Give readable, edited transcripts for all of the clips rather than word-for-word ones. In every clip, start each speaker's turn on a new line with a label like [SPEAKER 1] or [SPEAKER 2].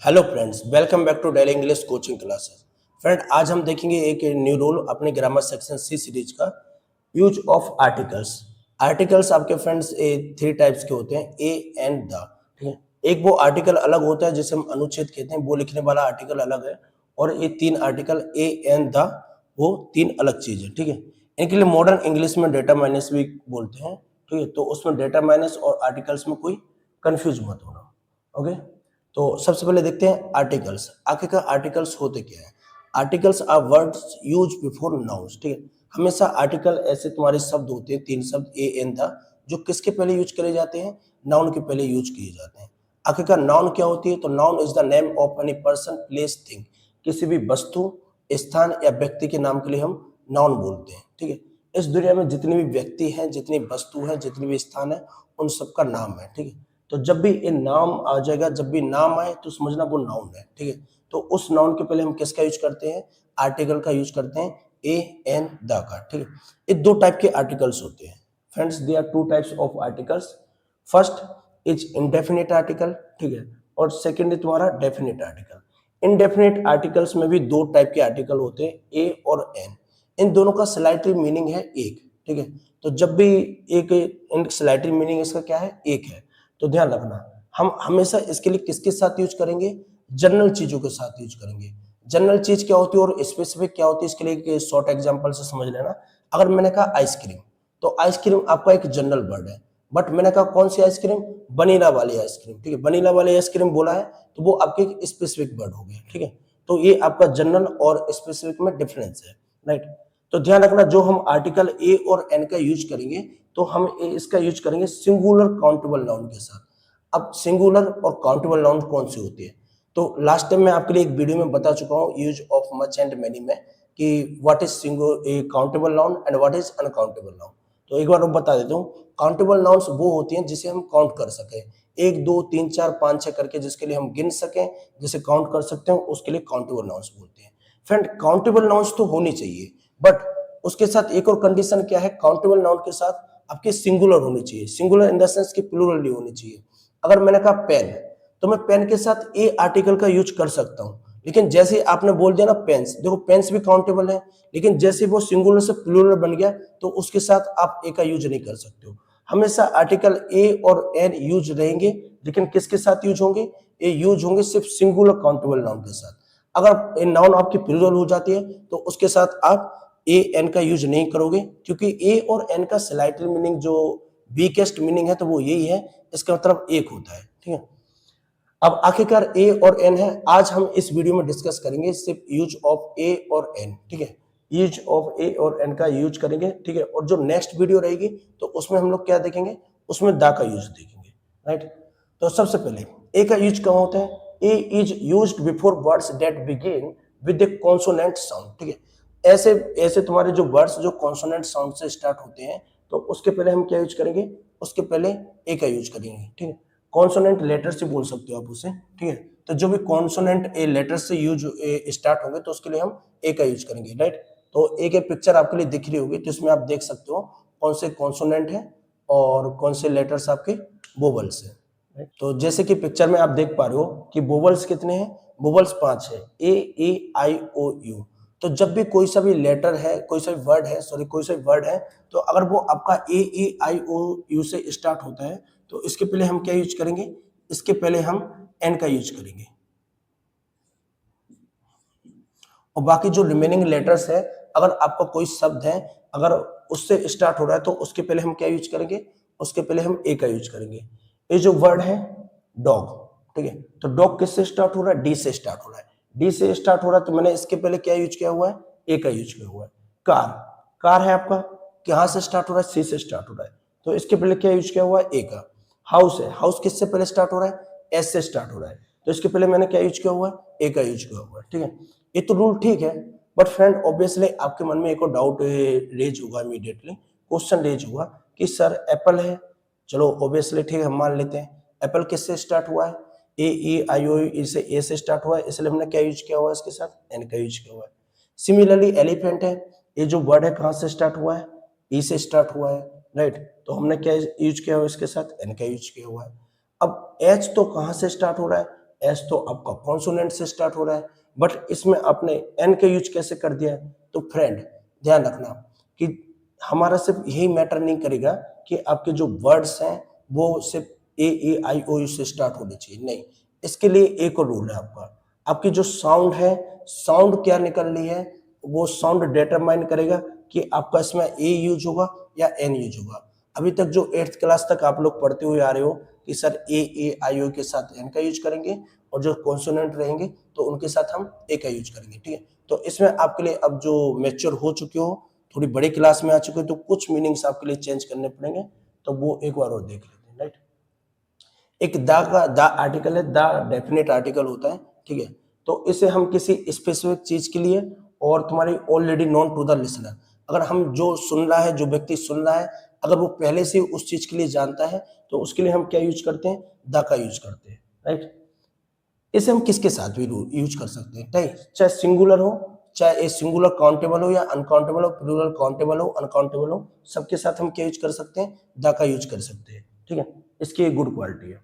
[SPEAKER 1] Hello friends, welcome back to daily English coaching classes. Friend, आज हम देखेंगे एक न्यू रूल अपने ग्रामर सेक्शन सी सीरीज का, यूज ऑफ आर्टिकल्स। आर्टिकल्स आपके फ्रेंड्स थ्री टाइप्स के होते हैं, ए एंड द। ठीक है, एक वो आर्टिकल अलग होता है जिसे हम अनुच्छेद कहते हैं, वो लिखने वाला आर्टिकल अलग है। और ये तीन आर्टिकल ए एंड द, वो तीन अलग चीज है। ठीक है, इनके लिए मॉडर्न इंग्लिश में डेटा माइनस भी बोलते हैं। ठीक है, तो उसमें डेटा माइनस और आर्टिकल्स में कोई कंफ्यूज मत होना। ओके, तो सबसे पहले देखते हैं आर्टिकल्स। आखिरकार आर्टिकल्स होते क्या है? Articles are words use before nouns. ठीक है, हमेशा आर्टिकल ऐसे तुम्हारे शब्द होते हैं, तीन शब्द ए एन द, जो किसके पहले यूज करे जाते हैं? नाउन के पहले यूज किए जाते हैं। आखिरकार नाउन क्या होती है? तो noun is the name of any person, place, thing. किसी भी वस्तु, स्थान या व्यक्ति के नाम के लिए हम नाउन बोलते हैं। ठीक है, इस दुनिया में जितनी भी व्यक्ति हैं, जितनी वस्तु है, जितनी भी स्थान है, उन सबका नाम है। ठीक है, तो जब भी ये नाम आ जाएगा, जब भी नाम आए तो समझना वो नाउन है। ठीक है, तो उस नाउन के पहले हम किसका यूज करते हैं? आर्टिकल का यूज करते हैं, ए एन द का। ठीक है, ये दो टाइप के आर्टिकल्स होते हैं friends. They are two types of articles. First is indefinite article. ठीक है, और सेकेंड है तुम्हारा डेफिनिट आर्टिकल। इनडेफिनिट आर्टिकल्स में भी दो टाइप के आर्टिकल होते हैं, ए और एन। इन दोनों का स्लाइटरी मीनिंग है एक। ठीक है, तो जब भी एक स्लाइटरी मीनिंग इसका क्या है? एक है, तो ध्यान रखना, हम हमेशा इसके लिए किसके साथ यूज करेंगे? जनरल चीजों के साथ यूज करेंगे। जनरल चीज क्या होती है और स्पेसिफिक क्या होती है, इसके लिए एक शॉर्ट एग्जांपल से समझ लेना। अगर मैंने कहा आइसक्रीम, तो आइसक्रीम आपका एक जनरल वर्ड है। बट मैंने कहा कौन सी आइसक्रीम? वनीला वाली आइसक्रीम। ठीक है, वनीला वाली आइसक्रीम बोला है, तो वो आपके एक स्पेसिफिक वर्ड हो गया। ठीक है, तो ये आपका जनरल और स्पेसिफिक में डिफरेंस है। राइट, तो ध्यान रखना, जो हम आर्टिकल ए और एन का यूज करेंगे, तो हम इसका यूज करेंगे सिंगुलर काउंटेबल नाउन के साथ। अब सिंगुलर और काउंटेबल नाउन कौन सी होती है? तो लास्ट टाइम मैं आपके लिए एक वीडियो में बता चुका हूँ, use of much and many में, कि what is countable noun and what is uncountable noun. तो एक बार मैं बता देता हूँ। काउंटेबल नाउन्स वो होती हैं जिसे हम काउंट कर सकें, एक दो तीन चार पाँच छह करके, जिसके लिए हम गिन सकें, जिसे काउंट कर सकते हैं, उसके लिए काउंटेबल नाउन्स बोलते हैं। फ्रेंड, काउंटेबल नाउन्स तो होनी चाहिए, बट उसके साथ एक और कंडीशन क्या है? काउंटेबल नाउन के साथ आपके सिंगुलर होनी चाहिए। सिंगुलर इन द सेंस की प्लूरल नहीं होनी चाहिए। अगर मैंने कहा पेन, तो मैं पेन के साथ ए आर्टिकल का यूज कर सकता हूं, लेकिन जैसे आपने बोल दिया ना पेन्स, देखो पेन्स भी काउंटेबल है, लेकिन जैसे वो सिंगुलर से प्लूरल बन गया, तो उसके साथ आप ए का यूज नहीं कर सकते हो। हमेशा आर्टिकल ए और एन यूज रहेंगे, लेकिन किसके साथ यूज होंगे? ए यूज होंगे सिर्फ सिंगुलर काउंटेबल नाउन के साथ। अगर नाउन आपकी प्लूरल हो जाती है, तो उसके साथ आप ए एन का यूज नहीं करोगे, क्योंकि ए और एन का स्लाइटली मीनिंग जो वीकेस्ट मीनिंग है, तो वो यही है, इसका मतलब एक होता है। ठीक है, अब आखिरकार ए और एन है, आज हम इस वीडियो में डिस्कस करेंगे सिर्फ यूज ऑफ ए और एन। ठीक है, यूज ऑफ ए और एन का यूज करेंगे। ठीक है, और जो नेक्स्ट वीडियो रहेगी, तो उसमें हम लोग क्या देखेंगे? उसमें दा का यूज देखेंगे। राइट, तो सबसे पहले ए का यूज कहाँ होता है? A is used before words that begin with the consonant sound. ठीक है, ऐसे ऐसे तुम्हारे जो वर्ड्स जो कॉन्सोनेंट साउंड से स्टार्ट होते हैं, तो उसके पहले हम क्या यूज करेंगे? उसके पहले ए का यूज करेंगे। ठीक है, कॉन्सोनेंट लेटर से बोल सकते हो आप उसे। ठीक है, तो जो भी कॉन्सोनेंट ए लेटर से यूज स्टार्ट होंगे, तो उसके लिए हम ए का यूज करेंगे। राइट, तो ए के पिक्चर आपके लिए दिख रही होगी, तो इसमें आप देख सकते हो कौन से कॉन्सोनेंट है और कौन से लेटर्स आपके वोवल्स है। तो जैसे कि पिक्चर में आप देख पा रहे हो कि वोवल्स कितने हैं? वोवल्स 5 है, ए ई आई ओ यू। तो जब भी कोई सा भी लेटर है, कोई सा भी वर्ड है, सॉरी कोई सा भी वर्ड है, तो अगर वो आपका ए ई आई ओ यू से स्टार्ट होता है, तो इसके पहले हम क्या यूज करेंगे? इसके पहले हम एन का यूज करेंगे। और बाकी जो रिमेनिंग लेटर्स है, अगर आपका कोई शब्द है, अगर उससे स्टार्ट हो रहा है, तो उसके पहले हम क्या यूज करेंगे? उसके पहले हम ए का यूज करेंगे। ये जो वर्ड है डॉग, ठीक है, तो डॉग किससे स्टार्ट हो रहा है? डी से स्टार्ट हो रहा है। डी से स्टार्ट हो रहा है, तो मैंने इसके पहले क्या यूज किया हुआ है? ए का यूज किया हुआ है। कार, कार है आपका, कहां से स्टार्ट हो रहा है? सी से स्टार्ट हो रहा है, तो इसके पहले क्या यूज किया हुआ है? ए का। हाउस है, हाउस किससे पहले स्टार्ट हो रहा है? एस से स्टार्ट हो रहा है, तो इसके पहले मैंने क्या यूज किया हुआ है? ए का यूज किया हुआ है। ठीक है, ये तो रूल ठीक है, बट फ्रेंड ऑब्वियसली आपके मन में एक और डाउट रेज होगा, इमीडिएटली क्वेश्चन रेज होगा कि सर एप्पल है, चलो ऑब्वियसली ठीक है, हम मान लेते हैं एप्पल किससे स्टार्ट हुआ है? ए ई आई ओ यू से ए से स्टार्ट हुआ है, इसलिए हमने क्या यूज किया हुआ है? इसके साथ एन का यूज किया हुआ है। सिमिलरली एलिफेंट है, ये जो वर्ड है कहां से स्टार्ट हुआ है? ई से स्टार्ट हुआ है। राइट, तो हमने क्या यूज किया हुआ है? इसके साथ एन का यूज किया हुआ है। अब एच तो कहां से स्टार्ट हो रहा है? एस तो आपका कॉन्सोनेंट से स्टार्ट हो रहा है, बट इसमें आपने एन का यूज कैसे कर दिया है? तो फ्रेंड ध्यान रखना कि हमारा सिर्फ यही मैटर नहीं करेगा कि आपके जो वर्ड्स हैं वो सिर्फ A, E, I, O, U से स्टार्ट होने चाहिए, नहीं, इसके लिए एक और रूल है आपका, आपकी जो साउंड है, साउंड क्या निकल रही है, वो साउंड डिटरमाइन करेगा कि आपका इसमें ए यूज होगा या एन यूज होगा। अभी तक जो 8th क्लास तक आप लोग पढ़ते हुए आ रहे हो कि सर A, I, O के साथ एन का यूज करेंगे और जो कॉन्सोनेंट रहेंगे तो उनके साथ हम ए का यूज करेंगे, ठीक है। तो इसमें आपके लिए अब जो मैच्योर हो चुके हो, थोड़ी बड़ी क्लास में आ चुके हो, तो कुछ मीनिंग्स आपके लिए चेंज करने पड़ेंगे, तो वो एक बार और देख लेते हैं, राइट। एक द आर्टिकल है, द डेफिनेट आर्टिकल होता है, ठीक है। तो इसे हम किसी स्पेसिफिक चीज के लिए और तुम्हारी already known to the listener, अगर हम जो सुन रहा है, जो व्यक्ति सुन रहा है, अगर वो पहले से उस चीज के लिए जानता है तो उसके लिए हम क्या यूज करते हैं? द का यूज करते हैं, राइट। इसे हम किसके साथ भी यूज कर सकते हैं, चाहे सिंगुलर हो, चाहे ए सिंगुलर काउंटेबल हो या अनकाउंटेबल हो, प्लूरल काउंटेबल हो, अनकाउंटेबल हो, सबके साथ हम क्या यूज कर सकते हैं? द का यूज कर सकते हैं, ठीक है। इसकी एक गुड क्वालिटी है।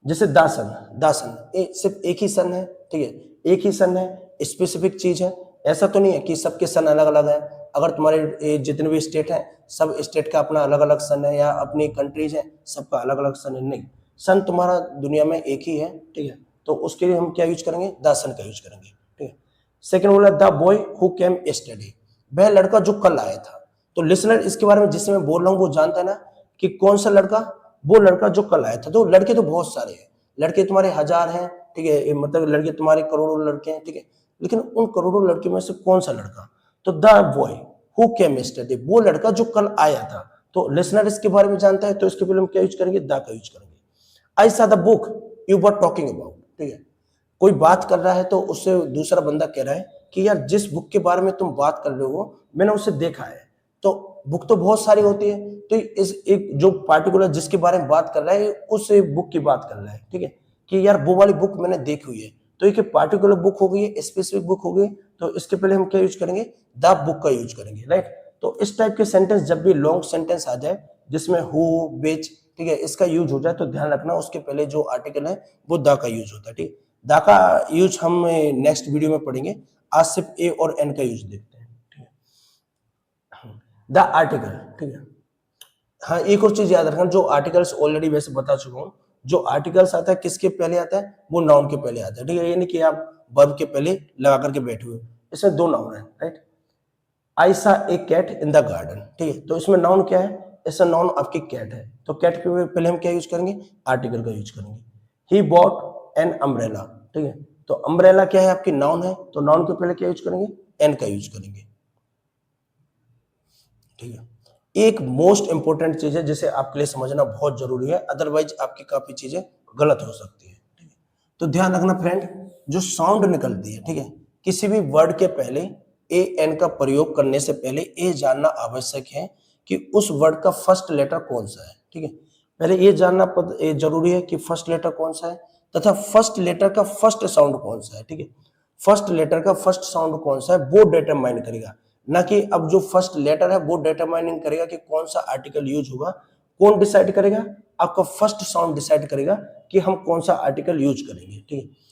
[SPEAKER 1] जैसे दासन, सिर्फ एक ही सन है, ठीक है, एक ही सन है, स्पेसिफिक चीज है, ऐसा तो नहीं है कि सबके सन अलग अलग है। अगर तुम्हारे जितने भी स्टेट हैं, सब स्टेट का अपना अलग अलग सन है, या अपनी कंट्रीज है सबका अलग अलग सन है, नहीं, सन तुम्हारा दुनिया में एक ही है, ठीक है। तो उसके लिए हम क्या यूज करेंगे? द सन का यूज करेंगे, ठीक है। सेकेंड बोला the boy who came yesterday, वह लड़का जो कल आया था। तो लिसनर इसके बारे में जिससे मैं बोल रहा हूँ वो जानता है ना कि कौन सा लड़का? वो लड़का जो कल आया था। तो लड़के तो बहुत सारे हैं, लड़के तुम्हारे हजार हैं, ठीक है, मतलब लड़के तुम्हारे करोड़ों लड़के हैं, ठीक है, लेकिन उन करोड़ों लड़के में से कौन सा लड़का? तो the boy who came yesterday, वो लड़का जो कल आया था। तो लिसनर इसके बारे में जानता है, तो इसके पहले हम क्या यूज करेंगे? द का यूज करेंगे। आई सा the book you were talking about, ठीक है, कोई बात कर रहा है तो उससे दूसरा बंदा कह रहा है कि यार जिस बुक के बारे में तुम बात कर रहे हो मैंने उसे देखा है। तो बुक तो बहुत सारी होती है, तो इस एक जो पार्टिकुलर जिसके बारे में बात कर रहा है उस बुक की बात कर रहा है, ठीक है, कि यार वो वाली बुक मैंने देखी हुई है। तो एक पार्टिकुलर बुक हो गई, स्पेसिफिक बुक हो गई, तो इसके पहले हम क्या यूज करेंगे? द बुक का यूज करेंगे, राइट। तो इस टाइप के सेंटेंस जब भी लॉन्ग सेंटेंस आ जाए जिसमें हु, विच, ठीक है, इसका यूज हो जाए तो ध्यान रखना उसके पहले जो आर्टिकल है वो द का यूज होता है, ठीक। द का यूज हम नेक्स्ट वीडियो में पढ़ेंगे, आज सिर्फ ए और एन का यूज देखते हैं, ठीक है। द आर्टिकल, ठीक है। हाँ, एक और चीज याद रखना, जो आर्टिकल्स ऑलरेडी वैसे बता चुका हूँ, जो आर्टिकल्स आता है किसके पहले आता है? वो नाउन के पहले आता है, ठीक है। ये नहीं कि आप वर्ब के पहले लगा करके बैठे हुए, इसमें दो नाउन है, राइट। आई सा ए कैट इन द गार्डन, ठीक है, तो इसमें नाउन क्या है? इसमें नाउन आपकी कैट है, तो कैट के पहले हम क्या यूज करेंगे? आर्टिकल का यूज करेंगे। ही बॉट एन अम्ब्रेला, ठीक है, तो अम्ब्रेला क्या है? आपकी नाउन है, तो नाउन के पहले क्या यूज करेंगे? एन का यूज करेंगे, ठीक है। एक मोस्ट इंपोर्टेंट चीज है जिसे आपके लिए समझना बहुत जरूरी है, अदरवाइज आपकी काफी चीजें गलत हो सकती है, ठीक है। तो ध्यान रखना फ्रेंड, जो साउंड निकलती है, ठीक है, किसी भी वर्ड के पहले ए एन का प्रयोग करने से पहले ये जानना आवश्यक है कि उस वर्ड का फर्स्ट लेटर कौन सा है, ठीक है। पहले ये जानना जरूरी है कि फर्स्ट लेटर कौन सा है, तथा फर्स्ट लेटर का फर्स्ट साउंड कौन सा है, ठीक है। फर्स्ट लेटर का फर्स्ट साउंड कौन सा है वो डिटरमाइन करेगा, ना कि अब जो फर्स्ट लेटर है वो डिटरमाइनिंग करेगा कि कौन सा आर्टिकल यूज होगा। कौन डिसाइड करेगा? आपका फर्स्ट साउंड डिसाइड करेगा कि हम कौन सा आर्टिकल यूज करेंगे, ठीक है।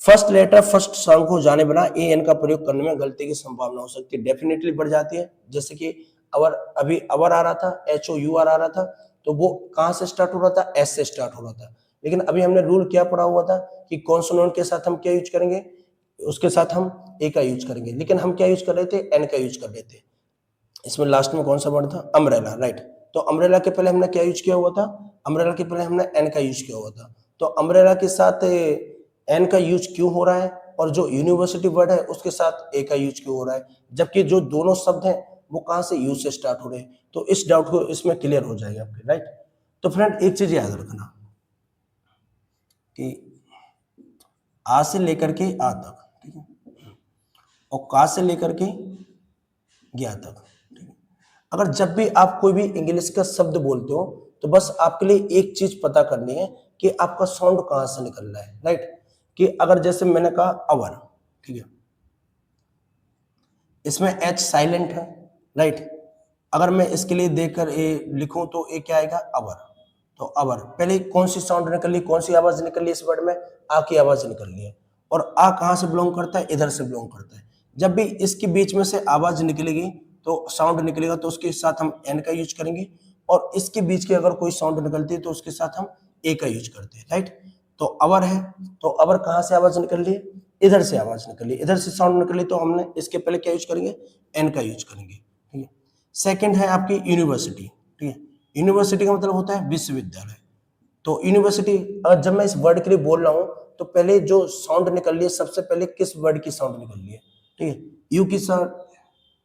[SPEAKER 1] फर्स्ट लेटर फर्स्ट साउंड को जाने बिना ए एन का प्रयोग करने में गलती की संभावना हो सकती है, डेफिनेटली बढ़ जाती है। जैसे कि अवर, अभी अवर आ रहा था, एच ओ यू आर आ रहा था, तो वो कहां से स्टार्ट हो रहा था? एस से स्टार्ट हो रहा था। लेकिन अभी हमने रूल क्या पढ़ा हुआ था कि कॉन्सोनेंट के साथ हम क्या यूज करेंगे? उसके साथ हम ए का यूज करेंगे, लेकिन हम क्या यूज कर रहे थे? एन का यूज कर रहे थे। इसमें लास्ट में कौन सा वर्ड था? Umbrella, right. तो अम्ब्रेला के पहले हमने क्या यूज किया हुआ था? अम्ब्रेला के पहले हमने एन का यूज किया हुआ था। तो अम्ब्रेला के साथ एन का यूज क्यों हो रहा है, और जो यूनिवर्सिटी वर्ड है उसके साथ ए का यूज क्यों हो रहा है, जबकि जो दोनों शब्द हैं वो कहां से यूज से स्टार्ट हो रहे हैं? तो इस डाउट को इसमें क्लियर हो जाएगा आपके, राइट। तो फ्रेंड एक चीज याद रखना कि आ से लेकर के आ तक, ठीक है, और का से लेकर के ज्ञा तक, ठीक है। अगर जब भी आप कोई भी इंग्लिश का शब्द बोलते हो तो बस आपके लिए एक चीज पता करनी है कि आपका साउंड कहां से निकल रहा है, राइट। कि अगर जैसे मैंने कहा अवर, ठीक है, इसमें एच साइलेंट है, राइट। अगर मैं इसके लिए देखकर ए लिखूं तो ए क्या आएगा? अवर। तो अवर, पहले कौन सी साउंड निकल ली, कौन सी आवाज निकल ली इस वर्ड में, आ की आवाज निकल ली है। और आ कहां से बिलोंग करता है, इधर से बिलोंग करता है। जब भी इसके बीच में से आवाज निकलेगी तो साउंड निकलेगा तो उसके साथ हम एन का यूज करेंगे, और इसके बीच की अगर कोई साउंड निकलती है तो उसके साथ हम ए का यूज करते हैं, राइट। तो अवर है, तो अवर कहां से आवाज निकल रही है, इधर से आवाज निकली, इधर से साउंड निकली, तो हमने इसके पहले क्या यूज करेंगे, एन का यूज करेंगे, ठीक है। सेकंड है आपकी यूनिवर्सिटी, ठीक है। यूनिवर्सिटी का मतलब होता है विश्वविद्यालय। तो यूनिवर्सिटी, जब मैं इस वर्ड के लिए बोल रहा हूं तो पहले जो साउंड निकल रही है, सबसे पहले किस वर्ड की साउंड निकल रही है, ठीक है। यू की साउंड,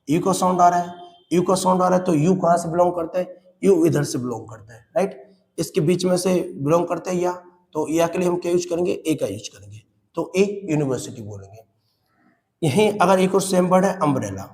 [SPEAKER 1] यू का साउंड आ रहा है, यू का साउंड आ रहा है, तो यू कहां से बिलोंग करता है, यू इधर से बिलोंग करता है, राइट। इसके बीच में से बिलोंग करता है या, तो या के लिए हम क्या यूज करेंगे, ए का यूज करेंगे, तो ए यूनिवर्सिटी बोलेंगे। यही अगर एक और सेम वर्ड है अम्ब्रेला,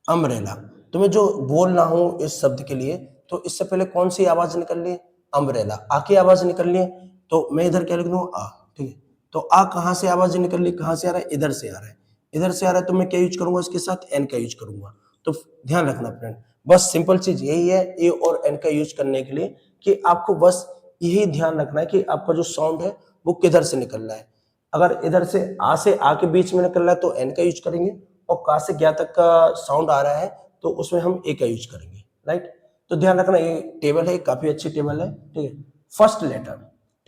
[SPEAKER 1] अम्ब्रेला, तो मैं जो बोल रहा हूं इस शब्द के लिए, तो इससे पहले कौन सी आवाज निकल रही है, अम्ब्रेला, आ की आवाज निकल रही है, तो मैं इधर क्या लिख दूं, आ, ठीक है। तो आ कहां से आवाज निकल रही है, कहां से आ रहा है, इधर से आ रहा है, इधर से आ रहा है, तो मैं क्या यूज करूंगा, इसके साथ एन का यूज करूंगा। तो ध्यान रखना फ्रेंड, बस सिंपल चीज यही है ए और एन का यूज करने के लिए, कि आपको बस यही ध्यान रखना है कि आपका जो साउंड है वो किधर से निकल रहा है। अगर इधर से आ के बीच में निकल रहा है तो एन का यूज करेंगे, और का से ज्ञा तक का साउंड आ रहा है तो उसमें हम ए का यूज करेंगे, राइट। तो ध्यान रखना, ये टेबल है, काफी अच्छी टेबल है, ठीक है। फर्स्ट लेटर,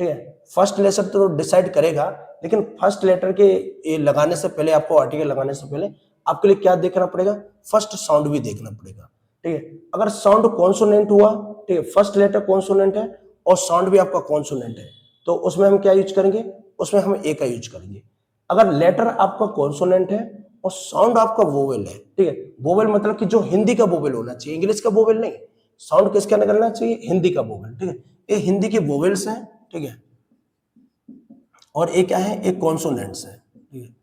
[SPEAKER 1] ठीक है, फर्स्ट लेटर तो डिसाइड करेगा, लेकिन फर्स्ट लेटर के ये लगाने से पहले, आपको आर्टिकल लगाने से पहले आपके लिए क्या देखना पड़ेगा, फर्स्ट साउंड भी देखना पड़ेगा, ठीक है। अगर साउंड कॉन्सोनेंट हुआ, ठीक है, फर्स्ट लेटर कॉन्सोनेंट है और साउंड भी आपका कॉन्सोनेंट है, तो उसमें हम क्या यूज करेंगे, उसमें हम ए का यूज करेंगे। अगर लेटर आपका कॉन्सोनेंट है और साउंड आपका वोवेल है, ठीक है, वोवेल मतलब कि जो हिंदी का वोवेल होना चाहिए, इंग्लिश का वोवेल नहीं, साउंड किसका निकलना चाहिए, हिंदी का वोवेल, ठीक है। ये हिंदी के वोवेल्स हैं, ठीक है, और ये क्या है, एक कॉन्सोनेंट्स है, ठीक है।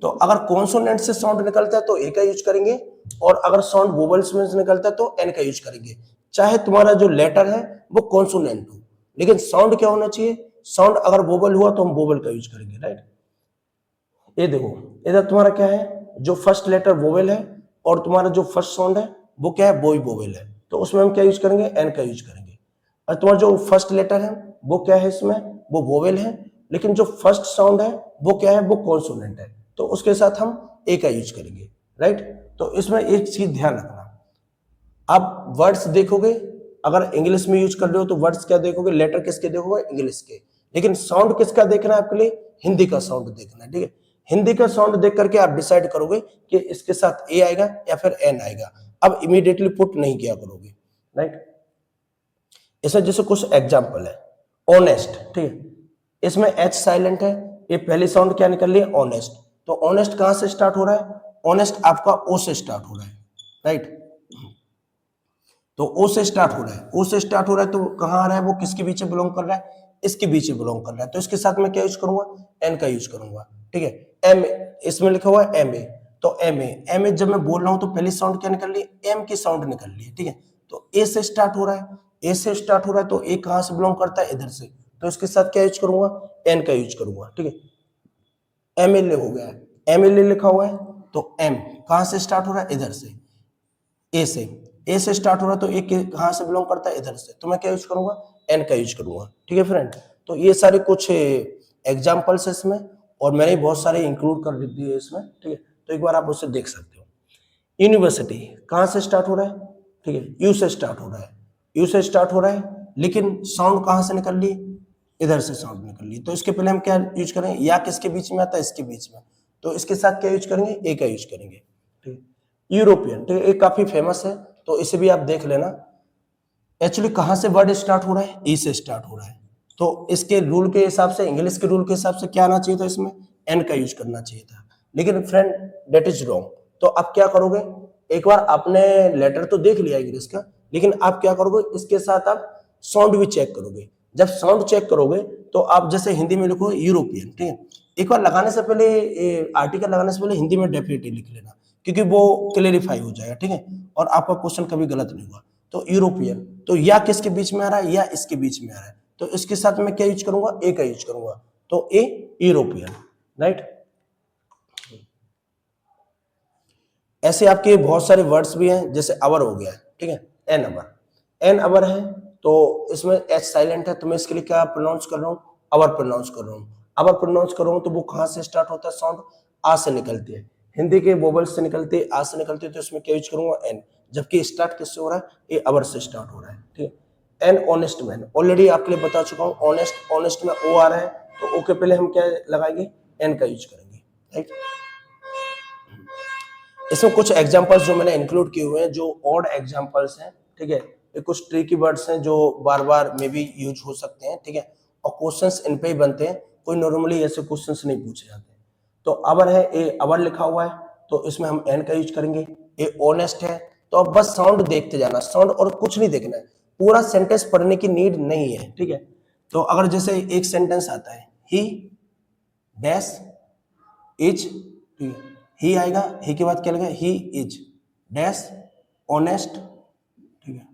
[SPEAKER 1] तो अगर कॉन्सोनेंट से साउंड निकलता है तो ए का यूज करेंगे, और अगर साउंड वोवेल्स में से निकलता है तो एन का यूज करेंगे। चाहे तुम्हारा जो लेटर है वो कॉन्सोनेंट हो, लेकिन साउंड क्या होना चाहिए, साउंड अगर वोवेल हुआ तो हम वोवेल का यूज करेंगे, राइट। ये देखो, इधर तुम्हारा क्या है, जो फर्स्ट लेटर वोवेल है, और तुम्हारा जो फर्स्ट साउंड है वो क्या है, बोई वोवेल है, तो उसमें हम क्या यूज करेंगे, एन का यूज करेंगे। और तुम्हारा जो फर्स्ट लेटर है वो क्या है, इसमें वो वोवेल है, लेकिन जो फर्स्ट साउंड है वो क्या है, वो कॉन्सोनेंट है, तो उसके साथ हम ए का यूज करेंगे, राइट। तो इसमें एक चीज ध्यान रखना, आप वर्ड्स देखोगे, अगर इंग्लिश में यूज कर रहे हो तो वर्ड्स क्या देखोगे, लेटर किसके देखोगे, इंग्लिश के, लेकिन साउंड किसका देखना है आपके लिए, हिंदी का साउंड देखना है, ठीक है। हिंदी का साउंड देख करके आप डिसाइड करोगे कि इसके साथ ए आएगा या फिर एन आएगा, अब इमीडिएटली पुट नहीं किया करोगे, राइट। इसमें जैसे कुछ एग्जाम्पल है, ऑनेस्ट, ठीक है, इसमें एच साइलेंट है, ये पहली साउंड क्या निकल रही है, ऑनेस्ट, तो ऑनेस्ट कहां से स्टार्ट हो रहा है, ऑनेस्ट आपका ओ से स्टार्ट हो रहा है, राइट। तो ओ से स्टार्ट हो रहा है, ओ से स्टार्ट हो रहा है, तो कहां आ रहा है, वो किसके बीच में बिलोंग कर रहा है, इसके बीच में बिलोंग कर रहा है, तो इसके साथ मैं क्या यूज करूंगा, एन का यूज करूंगा, ठीक है। एम, इसमें लिखा हुआ है एम ए, तो एम ए, एम ए जब मैं बोल रहा हूं तो पहली साउंड क्या निकल रही है, एम की साउंड निकल रही है, ठीक है। तो ए से स्टार्ट हो रहा है, ए से स्टार्ट हो रहा है, तो ए कहां से बिलोंग करता है, इधर से, तो इसके साथ क्या यूज करूंगा, एन का यूज करूंगा, ठीक है। एम एल ए हो गया, एम एल ए लिखा हुआ है, तो एम कहां से स्टार्ट हो रहा है, इधर से, ए से, ए से स्टार्ट हो रहा है, तो ए कहां से बिलोंग करता है, इधर से, तो मैं क्या यूज करूंगा, एन का यूज करूंगा, ठीक है फ्रेंड। तो ये सारे कुछ एग्जांपल्स है इसमें, और मैंने बहुत सारे इंक्लूड कर दिए इसमें, ठीक है, तो एक बार आप उससे देख सकते हो। यूनिवर्सिटी कहां से स्टार्ट हो रहा है, ठीक है, यू से स्टार्ट हो रहा है, यू से स्टार्ट हो रहा है, लेकिन साउंड कहां से निकल रही, इधर से साउंड निकल रही, तो इसके पहले हम क्या यूज करेंगे, या किसके बीच में आता है, इसके बीच में, तो इसके साथ क्या यूज करेंगे, ए का यूज करेंगे, ठीक है। यूरोपियन, ठीक है, ये काफी फेमस है, तो इसे भी आप देख लेना। एक्चुअली कहां से वर्ड स्टार्ट हो रहा है, ई से स्टार्ट हो रहा है, तो इसके रूल के हिसाब से, इंग्लिश के रूल के हिसाब से क्या आना चाहिए था, इसमें एन का यूज करना चाहिए था, लेकिन फ्रेंड डेट इज रॉन्ग। तो आप क्या करोगे, एक बार आपने लेटर तो देख लिया इंग्लिश का, लेकिन आप क्या करोगे, इसके साथ आप साउंड भी चेक करोगे। जब साउंड चेक करोगे तो आप जैसे हिंदी में लिखो यूरोपियन, ठीक है, एक बार लगाने से पहले, आर्टिकल लगाने से पहले हिंदी में डेफिनेटली लिख लेना, क्योंकि वो क्लेरिफाई हो जाएगा, ठीक है, और आपका क्वेश्चन कभी गलत नहीं होगा। तो यूरोपियन, तो या किसके बीच में आ रहा है, या इसके बीच में आ रहा है, तो इसके साथ मैं क्या यूज करूंगा, ए का यूज करूंगा, तो ए यूरोपियन, राइट। ऐसे आपके बहुत सारे वर्ड्स भी हैं, जैसे अवर हो गया, ठीक है, एन अवर, एन अवर है, तो इसमें एच साइलेंट है, तो मैं इसके लिए क्या प्रोनाउंस कर रहा हूँ, अवर प्रोनाउंस कर रहा हूँ। अवर प्रोनाउंस कर रहा हूँ तो वो कहाँ से स्टार्ट होता है, साउंड आ से निकलती है, हिंदी के वोवल्स से निकलती है, आ से निकलती है, तो इसमें क्या यूज करूंगा, एन। जबकि स्टार्ट किससे हो रहा है, ये अवर से स्टार्ट हो रहा है, ठीक है। एन ऑनेस्ट मैन, ऑलरेडी आपके लिए बता चुका हूँ, ऑनेस्ट, ऑनेस्ट में ओ आ रहा है, तो ओ के पहले हम क्या लगाएंगे, एन का यूज करेंगे, राइट। इसमें कुछ एग्जांपल्स जो मैंने इंक्लूड किए हुए हैं, जो ऑड एग्जांपल्स हैं, ठीक है। ये कुछ ट्रिकी वर्ड्स हैं जो बार बार मे भी यूज हो सकते हैं, ठीक है, और क्वेश्चंस इन पे ही बनते हैं, कोई नॉर्मली ऐसे क्वेश्चंस नहीं पूछे जाते। तो अवर है, ए अवर लिखा हुआ है, तो इसमें हम एन का यूज करेंगे। ए ऑनेस्ट है, तो अब बस साउंड देखते जाना, साउंड और कुछ नहीं देखना है, पूरा सेंटेंस पढ़ने की नीड नहीं है, ठीक है। तो अगर जैसे एक सेंटेंस आता है, ही डैश इज, ही आएगा, ही के बाद क्या लगेगा, ही इज डैश ऑनेस्ट, ठीक है,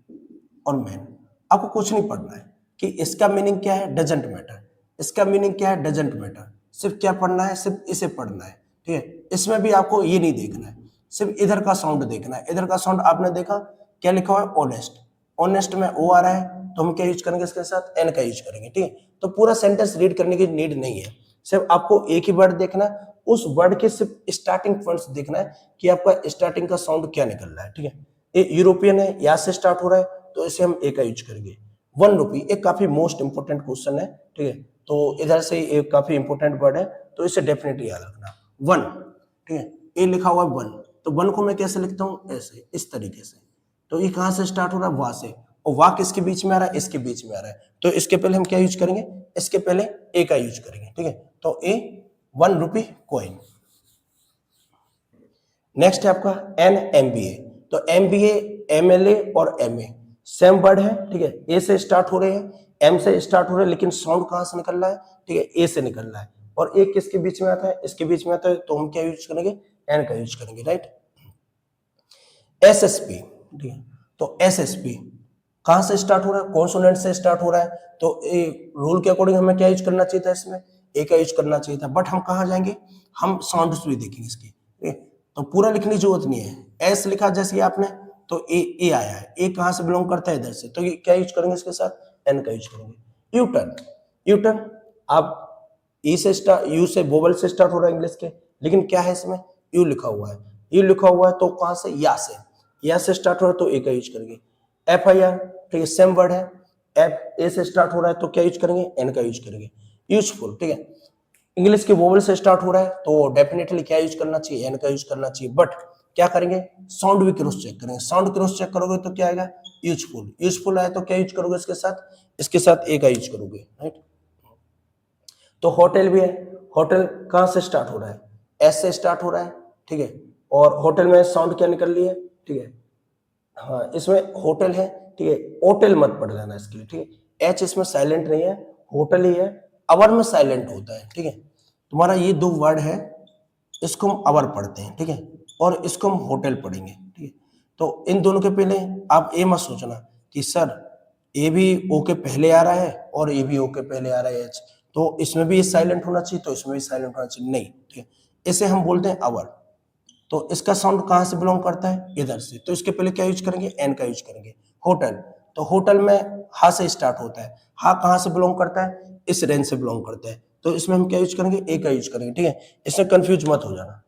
[SPEAKER 1] और मैन। आपको कुछ नहीं पढ़ना है कि इसका मीनिंग क्या है, डजंट मैटर, इसका मीनिंग क्या है, डजंट मैटर, सिर्फ क्या पढ़ना है, सिर्फ इसे पढ़ना है, ठीक है। इसमें भी आपको ये नहीं देखना है, सिर्फ इधर का साउंड देखना है। इधर का साउंड आपने देखा, क्या लिखा हुआ है, ऑनेस्ट, ऑनेस्ट में ओ आ रहा है, तो हम क्या यूज करेंगे, इसके साथ एन का यूज करेंगे, ठीक है। तो पूरा सेंटेंस रीड करने की नीड नहीं है, सिर्फ आपको एक ही वर्ड देखना है, उस वर्ड के सिर्फ स्टार्टिंग पॉइंट्स देखना है कि आपका स्टार्टिंग का साउंड क्या निकल रहा है, ठीक है। ये यूरोपियन है, यहाँ से स्टार्ट हो रहा है, तो इसे हम ए का यूज करेंगे। 1 रुपी एक काफी मोस्ट इंपोर्टेंट क्वेश्चन है, ठीक है, तो इधर से एक काफी इंपोर्टेंट वर्ड है, तो इसे डेफिनेटली याद रखना। 1, ठीक है, ए लिखा हुआ है 1, तो 1 को मैं कैसे लिखता हूँ, ऐसे, इस तरीके से। तो ये कहां से स्टार्ट हो रहा है, वहां से, और वाक किसके बीच में आ रहा है, इसके बीच में आ रहा है, तो इसके पहले हम क्या यूज करेंगे, इसके पहले ए का यूज करेंगे, ठीक है। तो ए 1 रुपी कॉइन। नेक्स्ट है आपका एन एमबीए, तो एमबीए, एमएलए और एमए सेम वर्ड है, ठीक है, ए से स्टार्ट हो रहे हैं, एम से स्टार्ट हो रहे हैं, लेकिन साउंड कहां से निकल रहा है, ठीक है, ए से निकल रहा है, और ए किसके बीच में आता है, इसके बीच में आता है, तो हम क्या यूज करेंगे, एन का यूज करेंगे, राइट। एसएसपी, ठीक है, तो एसएसपी कहां से स्टार्ट हो रहा है, कॉन्सोनेंट से स्टार्ट हो रहा है, तो रूल के अकॉर्डिंग हमें क्या यूज करना चाहिए था, इसमें ए का यूज करना चाहिए था, बट हम कहां जाएंगे, हम साउंड्स भी देखेंगे इसके, तो पूरा लिखने की जरूरत नहीं है। एस लिखा जैसे आपने, तो ए आया है, ए कहां से बिलोंग करता है, इधर से, तो ये क्या यूज करेंगे, इसके साथ एन का यूज करेंगे। यू टर्न, यू टर्न आप ई से स्टार्ट, यू से वोवल से स्टार्ट हो रहा है इंग्लिश के, लेकिन क्या है इसमें, यू लिखा हुआ है, यू लिखा हुआ है, तो कहां से, या से, या से स्टार्ट हो रहा है, तो ए का यूज करेंगे। एफ आई आर, ठीक है, सेम वर्ड है, एफ ए से स्टार्ट हो रहा है, तो क्या यूज करेंगे, एन का यूज करेंगे। यूजफुल, ठीक है, इंग्लिश के वोवल से स्टार्ट हो रहा है, तो डेफिनेटली क्या यूज करना चाहिए, एन का यूज करना चाहिए, बट क्या करेंगे, साउंड भी क्रॉस चेक करेंगे, साउंड क्रॉस चेक करोगे तो क्या आएगा, यूजफुल, यूजफुल आए तो क्या यूज करोगे, इसके साथ ए का यूज करोगे, राइट। तो होटल भी है, होटल कहां से स्टार्ट हो रहा है, एस से स्टार्ट हो रहा है, ठीक है, और होटल में साउंड क्या निकल रही है, ठीक है, हाँ इसमें होटल है, ठीक है, होटल मत पढ़ लेना इसके लिए, ठीक है, एच इसमें साइलेंट नहीं है, होटल ही है, अवर में साइलेंट होता है, ठीक है। तुम्हारा ये 2 वर्ड है, इसको हम अवर पढ़ते हैं, ठीक है, और इसको हम होटल पढ़ेंगे, ठीक है। तो इन दोनों के पहले आप ये मत सोचना कि सर ए भी ओ के पहले आ रहा है और ए भी ओ के पहले आ रहा है एच, तो इसमें भी साइलेंट होना चाहिए, तो इसमें भी साइलेंट होना चाहिए, नहीं, ठीक है। इसे हम बोलते हैं अवर, तो इसका साउंड कहां से बिलोंग करता है, इधर से, तो इसके पहले क्या यूज करेंगे, एन का यूज करेंगे। होटल, तो होटल में हा से स्टार्ट होता है, हा कहां से बिलोंग करता है, इस रेंज से बिलोंग करता है, तो इसमें हम क्या यूज करेंगे, ए का यूज करेंगे, ठीक है, इसमें कंफ्यूज मत हो जाना।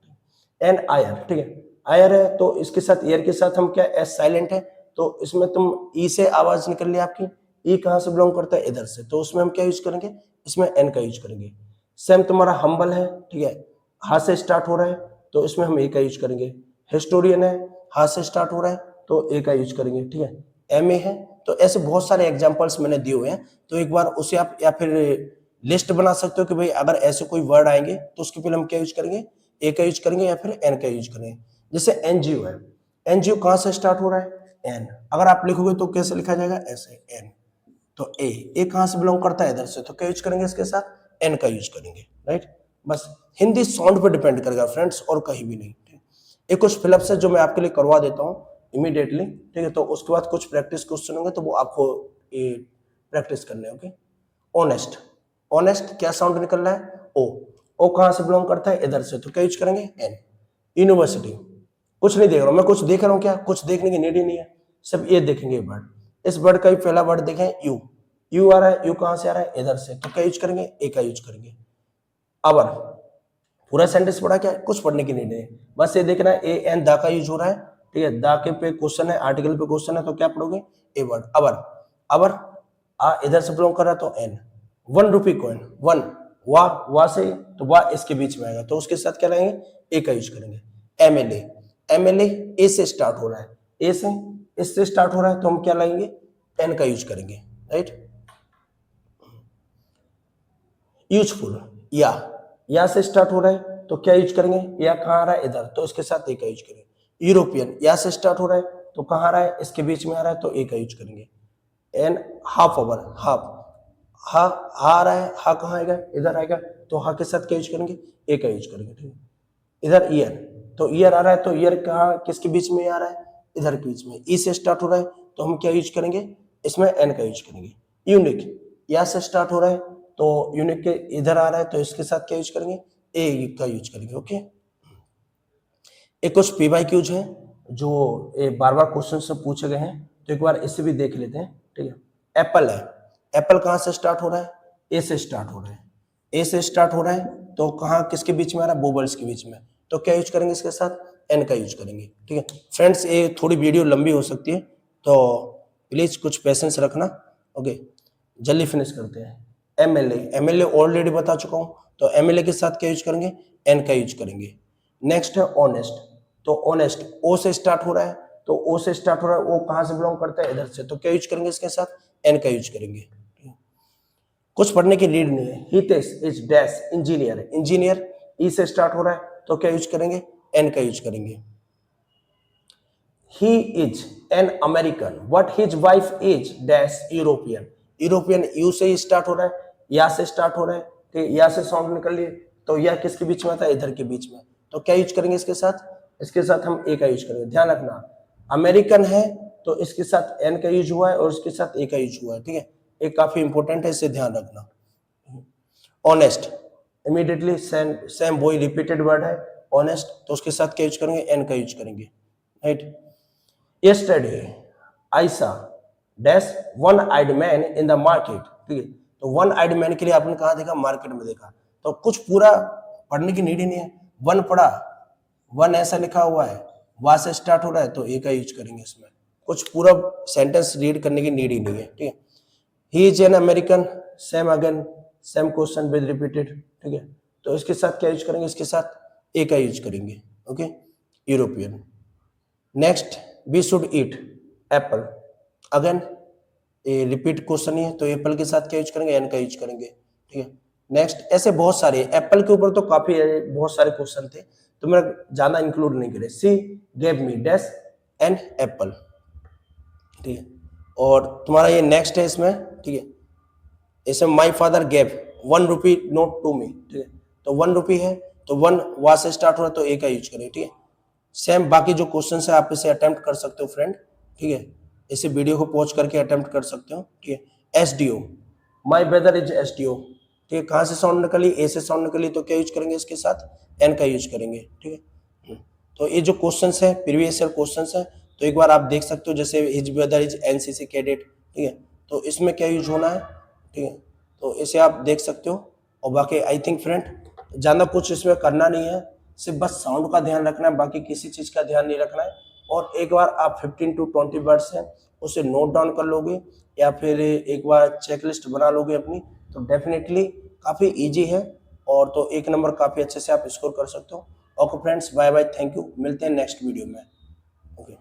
[SPEAKER 1] एन आयर, ठीक है, आयर है, तो इसके साथ एयर के साथ हम क्या, एस साइलेंट है, तो इसमें तुम ई से आवाज निकल रही है आपकी, ई कहां से बिलोंग करता है, इधर से, तो उसमें हम क्या यूज करेंगे, इसमें एन का यूज करेंगे। सेम तुम्हारा हम्बल है, ठीक है, हा से स्टार्ट हो रहा है, तो इसमें हम ए का यूज करेंगे। हिस्टोरियन है, हा से स्टार्ट हो रहा है, तो ए का यूज करेंगे, ठीक है। एम ए है, तो ऐसे बहुत सारे एग्जांपल्स मैंने दिए हुए हैं, तो एक बार उसे आप या फिर लिस्ट बना सकते हो कि भाई अगर ऐसे कोई वर्ड आएंगे तो उसके पहले हम क्या यूज करेंगे, ए का यूज करेंगे या फिर एन का यूज करेंगे। जैसे एनजीओ है, एनजीओ कहां से स्टार्ट हो रहा है, एन, अगर आप लिखोगे तो कैसे लिखा जाएगा, ऐसे एन, तो ए कहां से बिलोंग करता है, इधर से, तो क्या यूज करेंगे, इसके साथ एन का यूज करेंगे, राइट। बस हिंदी साउंड पर डिपेंड करेगा फ्रेंड्स, और कहीं भी नहीं। एक कुछ फिलअप्स है जो मैं आपके लिए करवा देता हूँ इमीडिएटली, ठीक है, तो उसके बाद कुछ प्रैक्टिस क्वेश्चन होंगे, तो वो आपको ये प्रैक्टिस करने होंगे। ऑनेस्ट, ऑनेस्ट क्या साउंड निकल रहा है, ओ कहां से बिलोंग करता है, इधर से, तो क्या यूज करेंगे, एन। यूनिवर्सिटी, कुछ नहीं देख रहा हूं मैं, कुछ देख रहा हूं क्या, कुछ देखने की नीड ही नहीं है, सब ये देखेंगे वर्ड। इस वर्ड का भी पहला वर्ड देखें यू, यू आ रहा है, यू कहां से आ रहा है, इधर से, तो क्या यूज करेंगे, ए का यूज करेंगे। आवर, पूरा सेंटेंस पढ़ा क्या है, कुछ पढ़ने की नहीं है, बस ये देखना है ए एन दा का यूज हो रहा है, ठीक है, दा के पे क्वेश्चन है, आर्टिकल पे क्वेश्चन है, तो क्या पढ़ोगे, ए वर्ड अवर। अवर आ इधर से बिलोंग कर रहा है तो एन। 1 रुपी कॉइन, 1 वा से, तो वा इसके बीच में आएगा, तो उसके साथ क्या लगाएंगे, ए का यूज करेंगे। एमएलए, एमएलए ए से स्टार्ट हो रहा है, ए से, इससे स्टार्ट हो रहा है, तो हम क्या लगाएंगे, एन का यूज करेंगे, राइट। यूजफुल, या से स्टार्ट हो रहा है, तो क्या यूज करेंगे, या कहाँ आ रहा है, इधर, तो इसके साथ ए का यूज करेंगे। यूरोपियन, या से स्टार्ट हो रहा है, तो कहाँ आ रहा है, इसके बीच में आ रहा है, तो ए का यूज करेंगे। एंड हाफ आवर, हाफ, हा आ रहा है, हा कहाँ आएगा, इधर आएगा, तो हा के साथ क्या यूज करेंगे, ए का यूज करेंगे, ठीक है। इधर ईयर, तो ईयर आ रहा है, तो ईयर कहाँ किसके बीच में आ रहा है, इधर के बीच में, ई से स्टार्ट हो रहा है, तो हम क्या यूज करेंगे, इसमें एन का यूज करेंगे। यूनिक, या से स्टार्ट हो रहा है, तो यूनिक के इधर आ रहा है, तो इसके साथ क्या यूज करेंगे, ए का यूज करेंगे, ओके। एक कुछ PYQs है जो बार बार क्वेश्चन से पूछे गए हैं, तो एक बार इसे भी देख लेते हैं, ठीक है। एप्पल है, एप्पल कहाँ से स्टार्ट हो रहा है, ए से स्टार्ट हो रहा है, ए से स्टार्ट हो रहा है, तो कहाँ किसके बीच में आ रहा है, बोबल्स के बीच में, तो क्या यूज करेंगे, इसके साथ एन का यूज करेंगे, ठीक है। फ्रेंड्स ये थोड़ी वीडियो लंबी हो सकती है, तो प्लीज कुछ पेशेंस रखना, ओके, जल्दी फिनिश करते हैं। एमएलए, एमएलए ऑलरेडी बता चुका हूं, तो एमएलए के साथ क्या यूज करेंगे, एन का यूज करेंगे। नेक्स्ट है ऑनेस्ट, तो ऑनेस्ट ओ से स्टार्ट हो रहा है, तो ओ से स्टार्ट हो रहा है, वो कहां से बिलोंग करता है, इधर से, तो क्या यूज करेंगे, इसके साथ एन का यूज करेंगे। कुछ पढ़ने की नीड नहीं है। Hitesh is dash engineer, engineer E से स्टार्ट हो रहा है, तो क्या यूज करेंगे, एन का यूज करेंगे। He is an American, but his wife is dash European, European you से ही स्टार्ट हो रहा है, या से स्टार्ट हो रहा है, ठीक, या से साउंड निकल लिए, तो या किसके बीच में आता है, इधर के बीच में, तो क्या यूज करेंगे, इसके साथ, इसके साथ हम ए का यूज करेंगे। ध्यान रखना, अमेरिकन है तो इसके साथ एन का यूज हुआ है और इसके साथ ए का यूज हुआ है, ठीक है, एक काफी इंपॉर्टेंट है, इसे ध्यान रखना। ऑनेस्ट, इमीडिएटली सेम वही रिपीटेड वर्ड है ऑनेस्ट, तो उसके साथ क्या यूज करेंगे, एन का यूज करेंगे, right. Yesterday I saw dash one eyed man in the market, ठीक है, तो वन आइड मैन के लिए आपने कहा देखा, मार्केट में देखा, तो कुछ पूरा पढ़ने की नीड ही नहीं है, वन पढ़ा, वन ऐसा लिखा हुआ है, वहां से स्टार्ट हो रहा है, तो ए का यूज करेंगे इसमें, कुछ पूरा सेंटेंस रीड करने की नीड ही नहीं है, ठीक है। He is an American, same again, same question with repeated, ठीक है, तो इसके साथ क्या यूज करेंगे, इसके साथ ए का यूज करेंगे, okay. European. Next, we should eat apple, again ये रिपीट क्वेश्चन ही है, तो एप्पल के साथ क्या यूज करेंगे, एन का यूज करेंगे, ठीक है। नेक्स्ट, ऐसे बहुत सारे, एप्पल के ऊपर तो काफी बहुत सारे क्वेश्चन थे, तो मैं ज्यादा इंक्लूड नहीं करे। She gave me dash an apple, ठीक है, और तुम्हारा ये नेक्स्ट है इसमें, ठीक है, इसमें my father gave 1 rupee note to me, ठीक है, तो 1 रुपी है, तो 1 वहां से स्टार्ट हो रहा है, तो ए का यूज करें, ठीक है। सेम बाकी जो क्वेश्चन है आप इसे अटेम्प्ट कर सकते हो फ्रेंड, ठीक है, इसे वीडियो को पॉज करके अटेम्प्ट कर सकते हो, ठीक है। SDO, my brother is SDO, ठीक है, कहाँ से साउंड निकली, ए से साउंड निकली, तो क्या यूज करेंगे, इसके साथ एन का यूज करेंगे, ठीक है। तो ये जो क्वेश्चंस है प्रीवियस ईयर क्वेश्चंस है, तो एक बार आप देख सकते हो, जैसे his brother is NCC cadet, ठीक है, तो इसमें क्या यूज होना है, ठीक है, तो इसे आप देख सकते हो। और बाकी आई थिंक फ्रेंड ज़्यादा कुछ इसमें करना नहीं है, सिर्फ बस साउंड का ध्यान रखना है, बाकी किसी चीज़ का ध्यान नहीं रखना है। और एक बार आप 15 to 20 वर्ड्स हैं उसे नोट डाउन कर लोगे, या फिर एक बार चेकलिस्ट बना लोगे अपनी, तो डेफिनेटली काफ़ी इजी है, और तो 1 नंबर काफ़ी अच्छे से आप स्कोर कर सकते हो। Okay friends, bye bye, thank you, मिलते हैं नेक्स्ट वीडियो में, ओके।